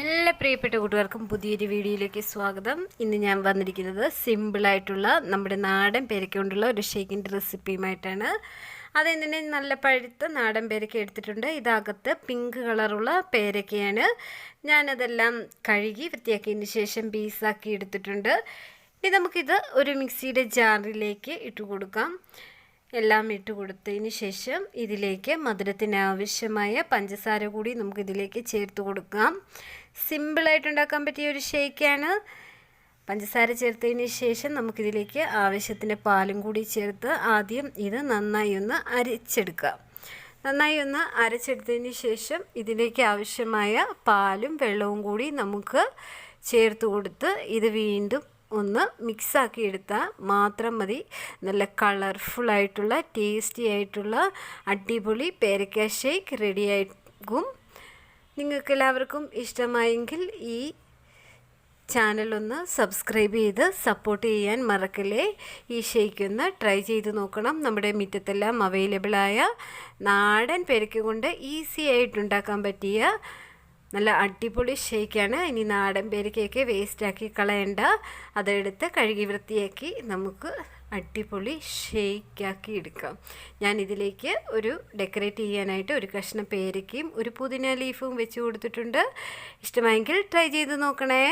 എല്ലാ പ്രിയപ്പെട്ട കൂട്ടുകാർക്കും പുതിയൊരു വീഡിയോയിലേക്ക് സ്വാഗതം. ഇന്ന് ഞാൻ വന്നിരിക്കുന്നത് സിമ്പിളായിട്ടുള്ള നമ്മുടെ നാടൻ പേരക്ക കൊണ്ടുള്ള ഒരു ഷേക്കിൻ്റെ റെസിപ്പിയുമായിട്ടാണ്. അതെന്തിനെ നല്ല പഴുത്ത നാടൻ പേരക്ക എടുത്തിട്ടുണ്ട്. ഇതകത്ത് പിങ്ക് കളറുള്ള പേരക്കയാണ്. ഞാനതെല്ലാം കഴുകി വൃത്തിയാക്കിയതിന് ശേഷം പീസാക്കി എടുത്തിട്ടുണ്ട്. ഇനി നമുക്കിത് ഒരു മിക്സിയുടെ ജാറിലേക്ക് ഇട്ട് കൊടുക്കാം. എല്ലാം ഇട്ട് കൊടുത്തതിന് ശേഷം ഇതിലേക്ക് മധുരത്തിന് ആവശ്യമായ പഞ്ചസാര കൂടി നമുക്കിതിലേക്ക് ചേർത്ത് കൊടുക്കാം. സിമ്പിളായിട്ട് ഉണ്ടാക്കാൻ പറ്റിയ ഒരു ഷേക്കാണ്. പഞ്ചസാര ചേർത്തതിന് ശേഷം നമുക്കിതിലേക്ക് ആവശ്യത്തിന് പാലും കൂടി ചേർത്ത് ആദ്യം ഇത് നന്നായി ഒന്ന് അരച്ചെടുക്കാം. നന്നായി ഒന്ന് അരച്ചെടുത്തതിന് ശേഷം ഇതിലേക്ക് ആവശ്യമായ പാലും വെള്ളവും കൂടി നമുക്ക് ചേർത്ത് കൊടുത്ത് ഇത് വീണ്ടും ഒന്ന് മിക്സാക്കി എടുത്താൽ മാത്രം മതി. നല്ല കളർഫുള്ളായിട്ടുള്ള ടേസ്റ്റി ആയിട്ടുള്ള അടിപൊളി പേരക്ക ഷേക്ക് റെഡിയാകും. നിങ്ങൾക്കെല്ലാവർക്കും ഇഷ്ടമായെങ്കിൽ ഈ ചാനലൊന്ന് സബ്സ്ക്രൈബ് ചെയ്ത് സപ്പോർട്ട് ചെയ്യാൻ മറക്കല്ലേ. ഈ ഷേക്ക് ഒന്ന് ട്രൈ ചെയ്ത് നോക്കണം. നമ്മുടെ മുറ്റത്തെല്ലാം അവൈലബിളായ നാടൻ പേരക്ക കൊണ്ട് ഈസി ആയിട്ട് ഉണ്ടാക്കാൻ പറ്റിയ നല്ല അടിപൊളി ഷേക്കാണ്. ഇനി നാടൻ പേരക്കയൊക്കെ വേസ്റ്റാക്കി കളയണ്ട. അതെടുത്ത് കഴുകി വൃത്തിയാക്കി നമുക്ക് അടിപൊളി ഷേക്കാക്കി എടുക്കാം. ഞാനിതിലേക്ക് ഒരു ഡെക്കറേറ്റ് ചെയ്യാനായിട്ട് ഒരു കഷ്ണം പേരക്കയും ഒരു പുതിന ലീഫും വെച്ച് കൊടുത്തിട്ടുണ്ട്. ഇഷ്ടമായെങ്കിൽ ട്രൈ ചെയ്ത് നോക്കണേ.